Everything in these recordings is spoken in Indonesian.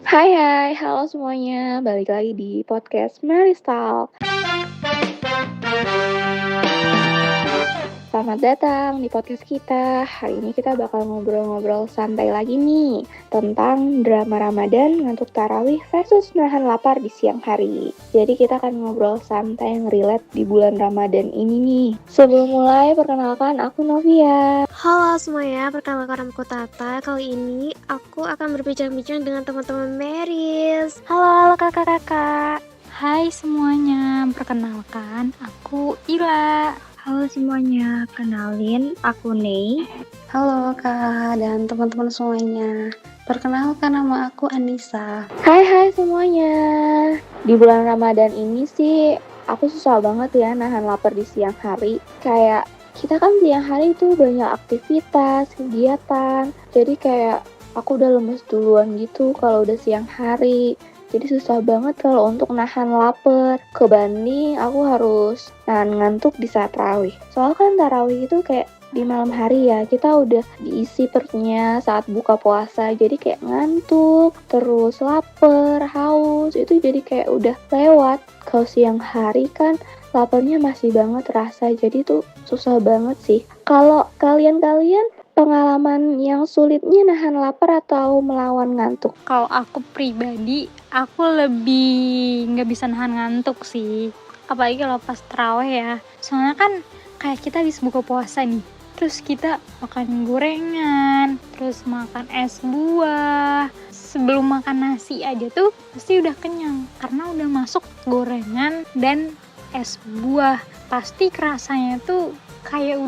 Hai hai, halo semuanya, balik lagi di podcast Meristal. Selamat datang di podcast kita. Hari ini kita bakal ngobrol-ngobrol santai lagi nih tentang drama Ramadan, ngantuk tarawih versus nahan lapar di siang hari. Jadi kita akan ngobrol santai yang relate di bulan Ramadan ini nih. Sebelum mulai, perkenalkan aku Novia. Halo semuanya, perkenalkan aku Tata. Kali ini aku akan berbincang-bincang dengan teman-teman Meris. Halo kakak-kakak. Hai semuanya, perkenalkan aku Ila. Halo semuanya, kenalin aku Nei. Halo Kak dan teman-teman semuanya. Perkenalkan nama aku Anissa. Hai semuanya. Di bulan Ramadan ini sih aku susah banget ya nahan lapar di siang hari. Kayak kita kan siang hari itu banyak aktivitas, kegiatan. Jadi kayak aku udah lemes duluan gitu kalau udah siang hari. Jadi susah banget kalau untuk nahan lapar. Kebanding aku harus nahan ngantuk di saat tarawih. Soalnya kan tarawih itu kayak di malam hari ya, kita udah diisi perutnya saat buka puasa, jadi kayak ngantuk, terus lapar, haus, itu jadi kayak udah lewat. Kalau siang hari kan laparnya masih banget terasa, jadi tuh susah banget sih. Kalau kalian pengalaman yang sulitnya nahan lapar atau melawan ngantuk? Kalau aku pribadi, aku lebih nggak bisa nahan ngantuk sih. Apalagi kalau pas tarawih ya. Soalnya kan kayak kita habis buka puasa nih. Terus kita makan gorengan, terus makan es buah. Sebelum makan nasi aja tuh pasti udah kenyang. Karena udah masuk gorengan dan es buah. Pasti rasanya tuh kayak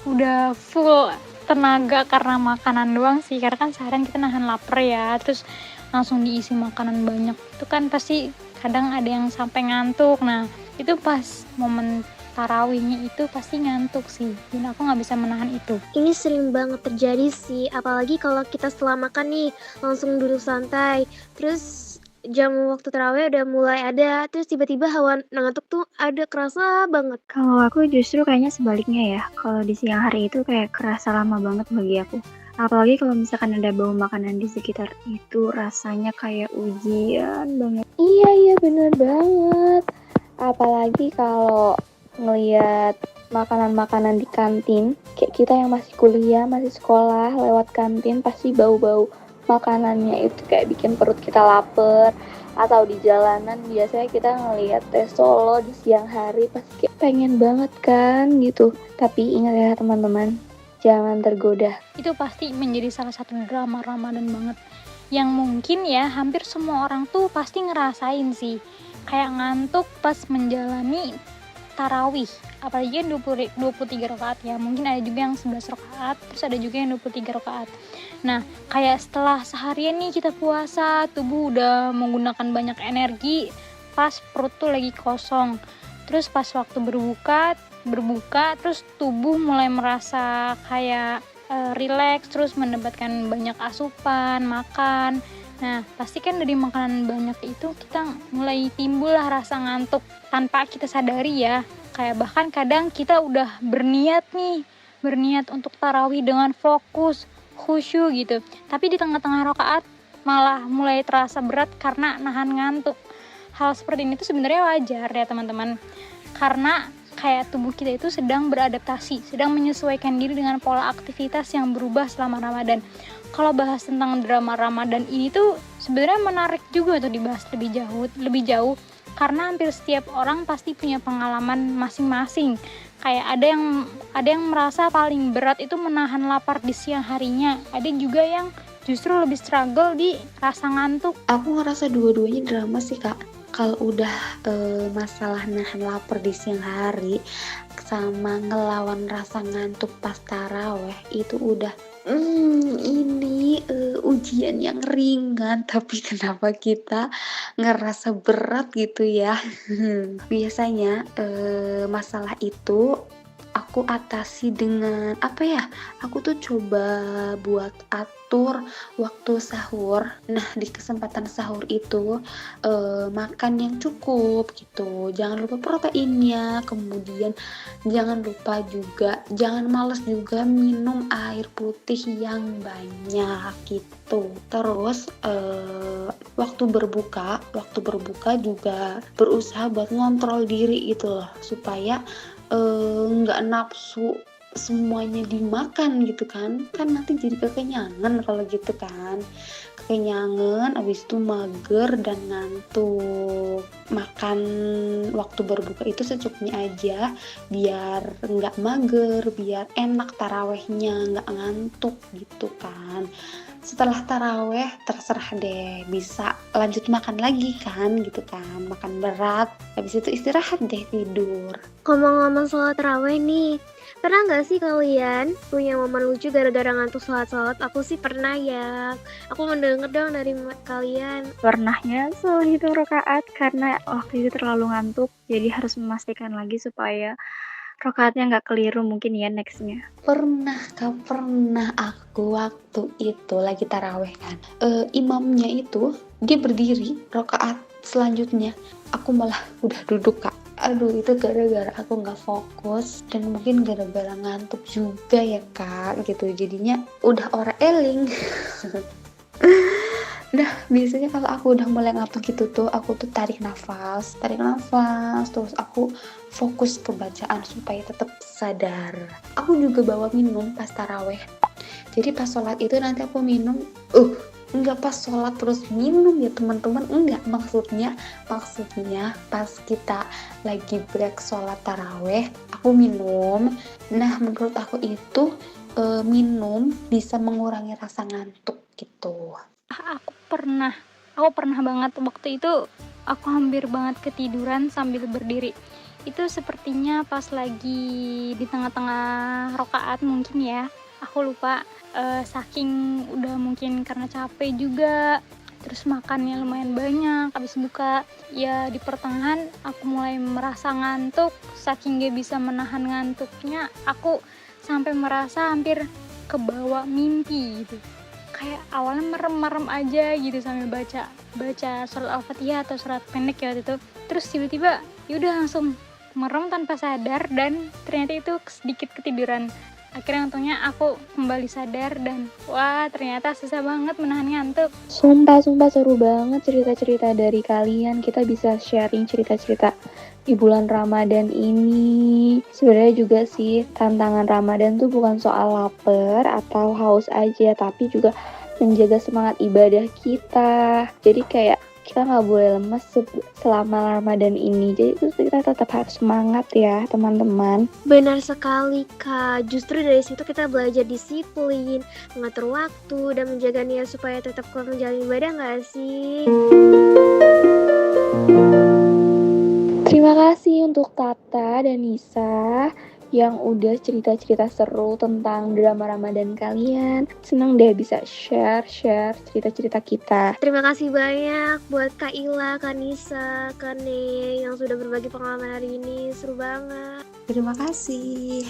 udah full tenaga karena makanan doang sih, karena kan seharian kita nahan lapar ya, terus langsung diisi makanan banyak, itu kan pasti kadang ada yang sampai ngantuk. Nah itu pas momen tarawihnya itu pasti ngantuk sih, dan aku nggak bisa menahan itu. Ini sering banget terjadi sih, apalagi kalau kita setelah makan nih langsung duduk santai, terus jam waktu tarawih udah mulai ada, terus tiba-tiba hawa ngantuk tuh ada kerasa banget. Kalau aku justru kayaknya sebaliknya ya. Kalau di siang hari itu kayak kerasa lama banget bagi aku. Apalagi kalau misalkan ada bau makanan di sekitar itu, rasanya kayak ujian banget. Iya bener banget. Apalagi kalau ngelihat makanan-makanan di kantin, kayak kita yang masih kuliah, masih sekolah, lewat kantin pasti bau-bau makanannya itu kayak bikin perut kita lapar. Atau di jalanan biasanya kita ngelihat tes Solo di siang hari pasti kayak pengen banget kan gitu. Tapi ingat ya teman-teman, jangan tergoda. Itu pasti menjadi salah satu drama Ramadan banget, yang mungkin ya hampir semua orang tuh pasti ngerasain sih, kayak ngantuk pas menjalani tarawih, apalagi kan 23 rakaat ya, mungkin ada juga yang 11 rakaat, terus ada juga yang 23 rakaat. Nah kayak setelah seharian nih kita puasa, tubuh udah menggunakan banyak energi pas perut tuh lagi kosong, terus pas waktu berbuka terus tubuh mulai merasa kayak rileks, terus mendapatkan banyak asupan makan. Nah pasti kan dari makanan banyak itu kita mulai timbul lah rasa ngantuk tanpa kita sadari ya. Kayak bahkan kadang kita udah berniat untuk tarawih dengan fokus, khusyuk gitu, tapi di tengah-tengah rakaat malah mulai terasa berat karena nahan ngantuk. Hal seperti ini tuh sebenarnya wajar ya teman-teman, karena kayak tubuh kita itu sedang beradaptasi, sedang menyesuaikan diri dengan pola aktivitas yang berubah selama Ramadan. Kalau bahas tentang drama Ramadan ini tuh sebenarnya menarik juga tuh dibahas lebih jauh, karena hampir setiap orang pasti punya pengalaman masing-masing. Kayak ada yang merasa paling berat itu menahan lapar di siang harinya, ada juga yang justru lebih struggle di rasa ngantuk. Aku ngerasa dua-duanya drama sih Kak. Kalau udah masalah nahan lapar di siang hari sama ngelawan rasa ngantuk pas taraweh, itu udah ini ujian yang ringan, tapi kenapa kita ngerasa berat gitu ya. Biasanya masalah itu aku aku atasi dengan apa ya? Aku tuh coba buat atur waktu sahur. Nah, di kesempatan sahur itu makan yang cukup gitu. Jangan lupa proteinnya, kemudian jangan lupa juga, jangan males juga minum air putih yang banyak gitu. Terus waktu berbuka juga berusaha buat ngontrol diri gitu loh, supaya nggak nafsu semuanya dimakan gitu kan nanti jadi kekenyangan kalau gitu kan, kekenyangan abis itu mager dan ngantuk. Makan waktu berbuka itu secukupnya aja biar nggak mager, biar enak tarawehnya, nggak ngantuk gitu kan. Setelah taraweh terserah deh, bisa lanjut makan lagi kan gitu kan, makan berat, habis itu istirahat deh, tidur. Ngomong-ngomong soal taraweh nih, pernah nggak sih kalian punya momen lucu gara-gara ngantuk sholat? Aku sih pernah ya. Aku mau denger dong dari kalian. Pernahnya sholat itu rakaat karena waktu itu terlalu ngantuk, jadi harus memastikan lagi supaya rakaatnya nggak keliru mungkin ya nextnya. Pernah aku waktu itu lagi taraweh kan, imamnya itu dia berdiri rakaat selanjutnya, aku malah udah duduk Kak. Aduh, itu gara-gara aku nggak fokus dan mungkin gara-gara ngantuk juga ya Kak gitu, jadinya udah ora eling. Nah, biasanya kalau aku udah mulai ngantuk gitu tuh, aku tuh tarik nafas, terus aku fokus ke bacaan supaya tetap sadar. Aku juga bawa minum pas taraweh. Jadi pas sholat itu nanti aku minum, enggak pas sholat terus minum ya teman-teman, enggak, maksudnya pas kita lagi break sholat taraweh, aku minum. Nah, menurut aku itu minum bisa mengurangi rasa ngantuk gitu. Aku pernah banget waktu itu, aku hampir banget ketiduran sambil berdiri. Itu sepertinya pas lagi di tengah-tengah rakaat mungkin ya, aku lupa, saking udah mungkin karena capek juga, terus makannya lumayan banyak, habis buka ya di pertengahan aku mulai merasa ngantuk, saking gak bisa menahan ngantuknya, aku sampai merasa hampir kebawa mimpi gitu. Kayak awalnya merem-merem aja gitu sambil baca surat Al-Fatihah atau surat pendek ya waktu itu. Terus tiba-tiba yaudah langsung merem tanpa sadar dan ternyata itu sedikit ketiduran. Akhirnya untungnya aku kembali sadar dan wah ternyata susah banget menahan ngantuk. Sumpah seru banget cerita-cerita dari kalian. Kita bisa sharing cerita-cerita di bulan Ramadan ini. Sebenarnya juga sih tantangan Ramadan tuh bukan soal lapar atau haus aja, tapi juga menjaga semangat ibadah kita. Jadi kayak kita nggak boleh lemes selama Ramadan ini. Jadi itu kita tetap harus semangat ya teman-teman. Benar sekali Kak, justru dari situ kita belajar disiplin, mengatur waktu, dan menjaga niat supaya tetap kuat menjalani ibadah nggak sih? Terima kasih untuk Tata dan Nisa yang udah cerita-cerita seru tentang drama Ramadan kalian. Seneng deh bisa share cerita-cerita kita. Terima kasih banyak buat Kak Ila, Kak Nisa, Kak Ne yang sudah berbagi pengalaman hari ini, seru banget. Terima kasih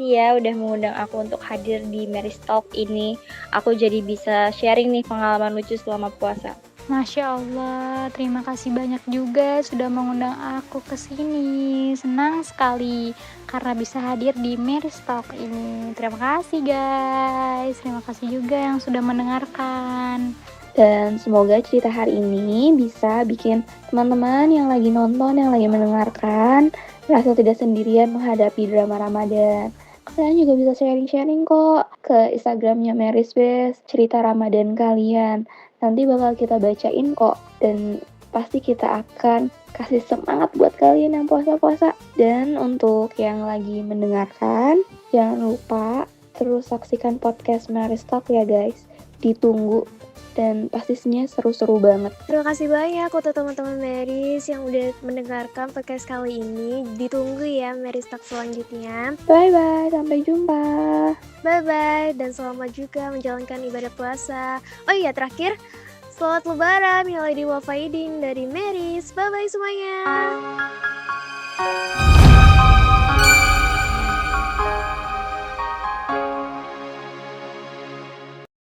ya udah mengundang aku untuk hadir di Mary's Talk ini. Aku jadi bisa sharing nih pengalaman lucu selama puasa. Masya Allah, terima kasih banyak juga sudah mengundang aku ke sini. Senang sekali karena bisa hadir di Mary's Talk ini. Terima kasih guys, terima kasih juga yang sudah mendengarkan. Dan semoga cerita hari ini bisa bikin teman-teman yang lagi nonton, yang lagi mendengarkan, merasa tidak sendirian menghadapi drama Ramadan. Kalian juga bisa sharing-sharing kok ke Instagramnya Mary's Best, cerita Ramadan kalian. Nanti bakal kita bacain kok, dan pasti kita akan kasih semangat buat kalian yang puasa-puasa. Dan untuk yang lagi mendengarkan, jangan lupa terus saksikan podcast Mary's Talk ya guys. Ditunggu dan pastinya seru-seru banget. Terima kasih banyak untuk teman-teman Mary's yang udah mendengarkan podcast kali ini. Ditunggu ya Mary's Talk selanjutnya. Bye-bye, sampai jumpa. Bye-bye, dan selamat juga menjalankan ibadah puasa. Oh iya, terakhir, selamat lebaran, minal aidin wal faidin dari Mary's. Bye-bye semuanya.